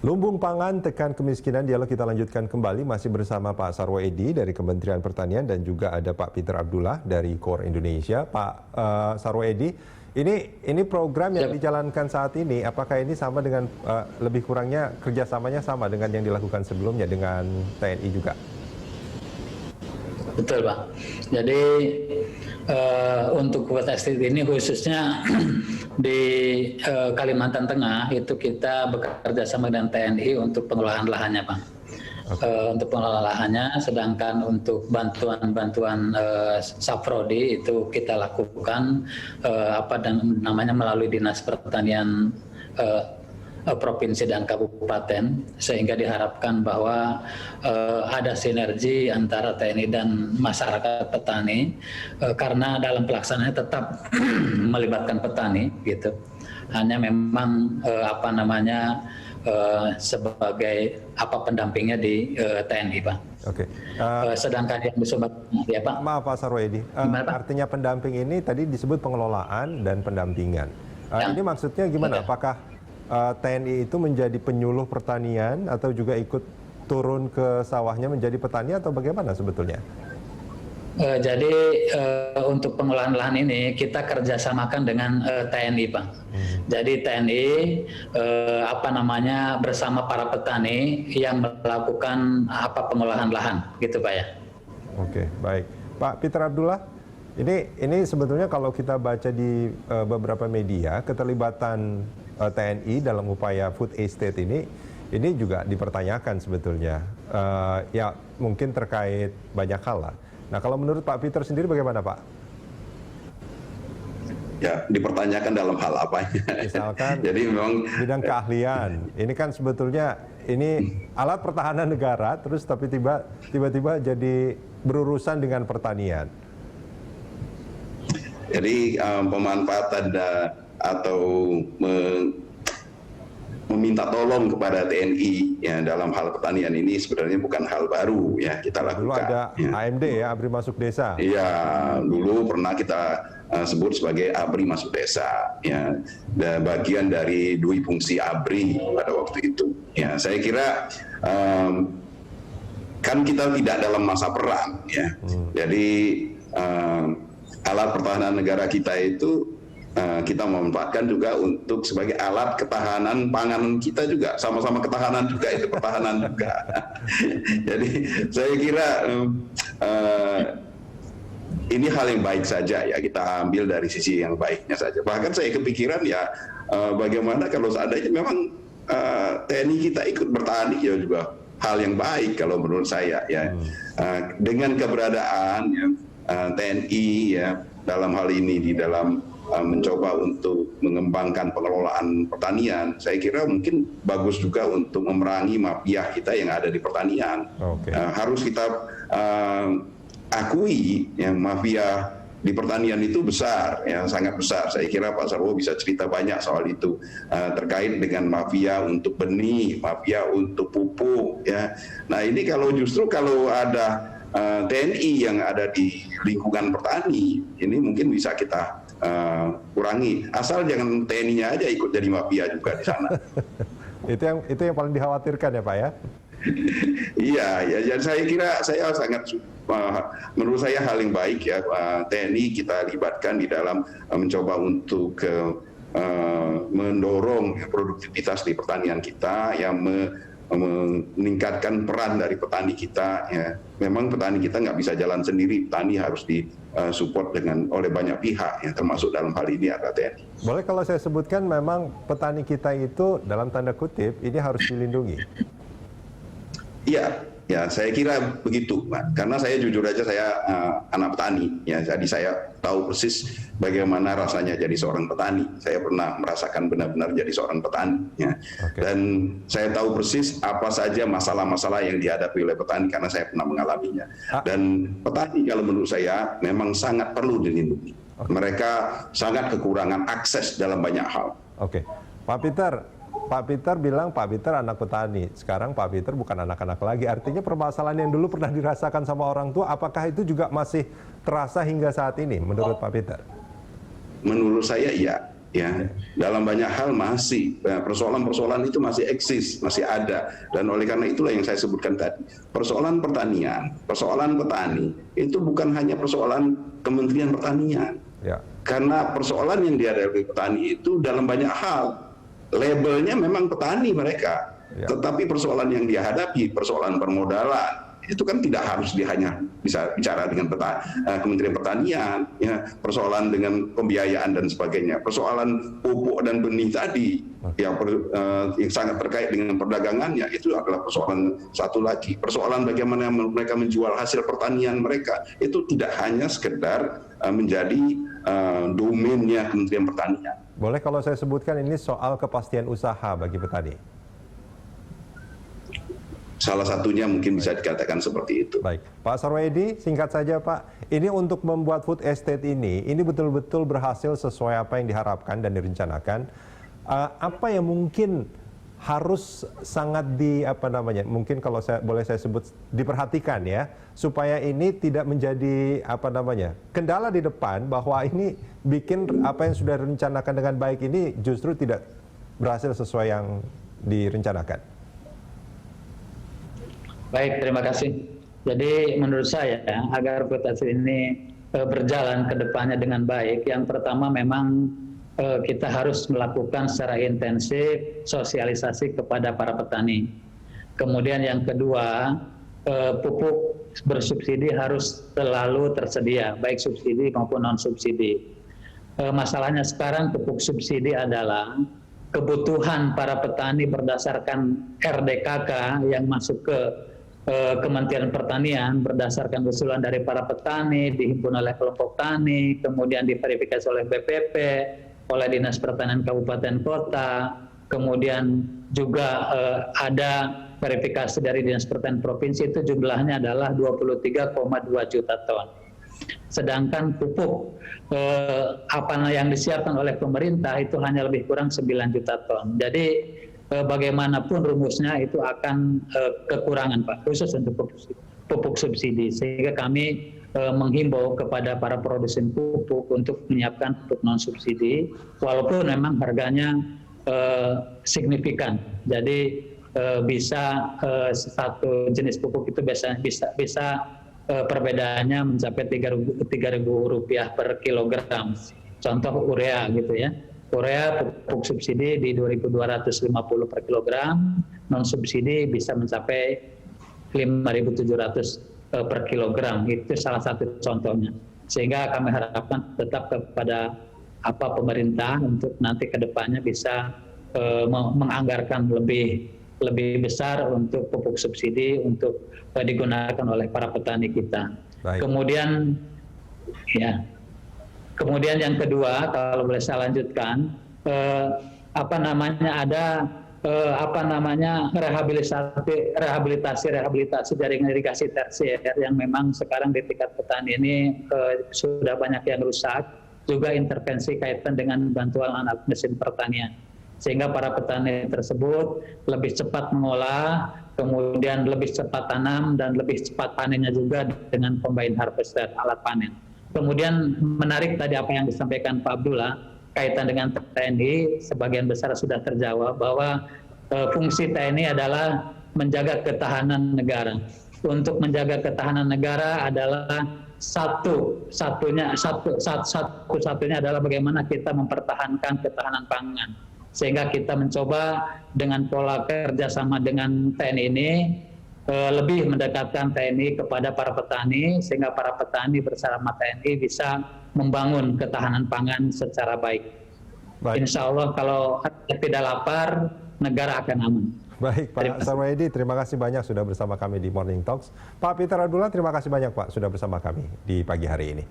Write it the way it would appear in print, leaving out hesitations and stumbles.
Lumbung pangan tekan kemiskinan, dialog kita lanjutkan kembali masih bersama Pak Sarwo Edi dari Kementerian Pertanian dan juga ada Pak Peter Abdullah dari KOR Indonesia. Pak Sarwo Edi, ini program yang dijalankan saat ini, apakah ini sama dengan lebih kurangnya kerjasamanya sama dengan yang dilakukan sebelumnya dengan TNI juga? Betul, Pak. Jadi untuk kuota estate ini khususnya di Kalimantan Tengah itu kita bekerja sama dengan TNI untuk pengelolaan lahannya, Pak. Untuk pengelolaan lahannya, sedangkan untuk bantuan-bantuan Saprodi itu kita lakukan namanya melalui Dinas Pertanian provinsi dan kabupaten, sehingga diharapkan bahwa ada sinergi antara TNI dan masyarakat petani, karena dalam pelaksanaannya tetap melibatkan petani gitu. Hanya memang sebagai pendampingnya di TNI, Pak. Oke. Sedangkan yang disebut ya, Pak. Maaf Pak Sarwo Edi, artinya pendamping ini tadi disebut pengelolaan dan pendampingan. Ini maksudnya gimana? Apakah TNI itu menjadi penyuluh pertanian atau juga ikut turun ke sawahnya menjadi petani atau bagaimana sebetulnya? Jadi untuk pengelolaan lahan ini kita kerjasamakan dengan TNI, Pak. Jadi TNI bersama para petani yang melakukan pengelolaan lahan, gitu, Pak ya. Oke, baik. Pak Peter Abdullah, ini sebetulnya kalau kita baca di beberapa media, keterlibatan TNI dalam upaya food estate ini juga dipertanyakan sebetulnya. Ya mungkin terkait banyak hal lah. Nah kalau menurut Pak Peter sendiri bagaimana, Pak? Ya, dipertanyakan dalam hal apa? Misalkan jadi memang bidang keahlian. Ini kan sebetulnya ini alat pertahanan negara, terus tapi tiba-tiba jadi berurusan dengan pertanian. Jadi pemanfaatan atau meminta tolong kepada TNI ya dalam hal pertanian ini sebenarnya bukan hal baru ya kita lakukan. Dulu ada ya. AMD ya, ABRI Masuk Desa. Iya, dulu pernah kita sebut sebagai ABRI Masuk Desa ya, bagian dari dui fungsi ABRI pada waktu itu. Ya, saya kira kan kita tidak dalam masa perang ya. Jadi alat pertahanan negara kita itu kita memanfaatkan juga untuk sebagai alat ketahanan pangan kita juga, sama-sama ketahanan juga, itu pertahanan juga. Jadi saya kira ini hal yang baik saja ya, kita ambil dari sisi yang baiknya saja. Bahkan saya kepikiran ya bagaimana kalau seandainya memang TNI kita ikut bertani ya juga hal yang baik kalau menurut saya ya. Dengan keberadaan ya, TNI ya dalam hal ini di dalam mencoba untuk mengembangkan pengelolaan pertanian, saya kira mungkin bagus juga untuk memerangi mafia kita yang ada di pertanian. Harus kita akui yang mafia di pertanian itu besar, ya sangat besar. Saya kira Pak Sarwo bisa cerita banyak soal itu, terkait dengan mafia untuk benih, mafia untuk pupuk ya. Nah ini justru kalau ada TNI yang ada di lingkungan petani, ini mungkin bisa kita kurangi. Asal jangan TNI-nya aja ikut jadi mafia juga di sana. Itu yang paling dikhawatirkan ya, Pak ya? Iya, ya saya kira saya sangat menurut saya hal yang baik ya, TNI kita libatkan di dalam mencoba untuk mendorong produktivitas di pertanian kita yang meningkatkan peran dari petani kita ya. Memang petani kita nggak bisa jalan sendiri, petani harus disupport oleh banyak pihak ya, termasuk dalam hal ini ada TNI. Boleh kalau saya sebutkan memang petani kita itu dalam tanda kutip ini harus dilindungi. Iya, ya saya kira begitu, Pak. Karena saya jujur aja saya anak petani ya, jadi saya tahu persis bagaimana rasanya jadi seorang petani. Saya pernah merasakan benar-benar jadi seorang petani ya. Dan saya tahu persis apa saja masalah-masalah yang dihadapi oleh petani karena saya pernah mengalaminya. Dan petani kalau menurut saya memang sangat perlu dilindungi. Mereka sangat kekurangan akses dalam banyak hal. Pak Peter bilang Pak Peter anak petani, sekarang Pak Peter bukan anak-anak lagi. Artinya permasalahan yang dulu pernah dirasakan sama orang tua, apakah itu juga masih terasa hingga saat ini menurut Pak Peter? Menurut saya iya. Ya, dalam banyak hal masih persoalan-persoalan itu masih eksis, masih ada, dan oleh karena itulah yang saya sebutkan tadi, persoalan pertanian, persoalan petani itu bukan hanya persoalan Kementerian Pertanian, karena persoalan yang dihadapi petani itu dalam banyak hal labelnya memang petani mereka, tetapi persoalan yang dihadapi persoalan permodalan itu kan tidak harus hanya bisa bicara dengan Kementerian Pertanian, ya, persoalan dengan pembiayaan dan sebagainya, persoalan pupuk dan benih tadi yang sangat terkait dengan perdagangannya itu adalah persoalan satu lagi, persoalan bagaimana mereka menjual hasil pertanian mereka itu tidak hanya sekedar menjadi domainnya Kementerian Pertanian. Boleh kalau saya sebutkan ini soal kepastian usaha bagi petani? Salah satunya mungkin bisa dikatakan seperti itu. Baik, Pak Sarwoedi, singkat saja Pak, ini untuk membuat food estate ini betul-betul berhasil sesuai apa yang diharapkan dan direncanakan. Apa yang mungkin harus sangat mungkin kalau boleh saya sebut diperhatikan ya, supaya ini tidak menjadi kendala di depan bahwa ini bikin apa yang sudah direncanakan dengan baik ini justru tidak berhasil sesuai yang direncanakan. Baik, terima kasih. Jadi menurut saya agar food estate ini berjalan ke depannya dengan baik, yang pertama memang kita harus melakukan secara intensif sosialisasi kepada para petani. Kemudian yang kedua, pupuk bersubsidi harus selalu tersedia, baik subsidi maupun non subsidi. Masalahnya sekarang pupuk subsidi adalah kebutuhan para petani berdasarkan RDKK yang masuk ke Kementerian Pertanian berdasarkan usulan dari para petani, dihimpun oleh kelompok tani, kemudian diverifikasi oleh BPP, oleh Dinas Pertanian Kabupaten Kota, kemudian juga ada verifikasi dari Dinas Pertanian Provinsi, itu jumlahnya adalah 23,2 juta ton. Sedangkan pupuk yang disiapkan oleh pemerintah itu hanya lebih kurang 9 juta ton. Jadi bagaimanapun rumusnya itu akan kekurangan Pak, khusus untuk pupuk subsidi. Sehingga kami menghimbau kepada para produsen pupuk untuk menyiapkan pupuk non subsidi, walaupun memang harganya signifikan. Jadi bisa satu jenis pupuk itu bisa perbedaannya mencapai Rp3.000 per kilogram. Contoh urea gitu ya. Urea pupuk subsidi di 2.250 per kilogram, non subsidi bisa mencapai 5.700 per kilogram. Itu salah satu contohnya. Sehingga kami harapkan tetap kepada pemerintah untuk nanti ke depannya bisa menganggarkan lebih besar untuk pupuk subsidi untuk digunakan oleh para petani kita. Baik. Kemudian yang kedua, kalau boleh saya lanjutkan, rehabilitasi jaringan irigasi tersier yang memang sekarang di tingkat petani ini sudah banyak yang rusak, juga intervensi kaitan dengan bantuan alat mesin pertanian, sehingga para petani tersebut lebih cepat mengolah, kemudian lebih cepat tanam dan lebih cepat panennya juga dengan combine harvester, alat panen. Kemudian menarik tadi apa yang disampaikan Pak Abdullah kaitan dengan TNI, sebagian besar sudah terjawab bahwa fungsi TNI adalah menjaga ketahanan negara. Untuk menjaga ketahanan negara adalah satu-satunya adalah bagaimana kita mempertahankan ketahanan pangan. Sehingga kita mencoba dengan pola kerjasama dengan TNI ini lebih mendekatkan TNI kepada para petani, sehingga para petani bersama TNI bisa membangun ketahanan pangan secara baik. Insya Allah kalau tidak lapar, negara akan aman. Baik Pak Sarwoedi, terima kasih banyak sudah bersama kami di Morning Talks. Pak Peter Abdullah, terima kasih banyak Pak sudah bersama kami di pagi hari ini.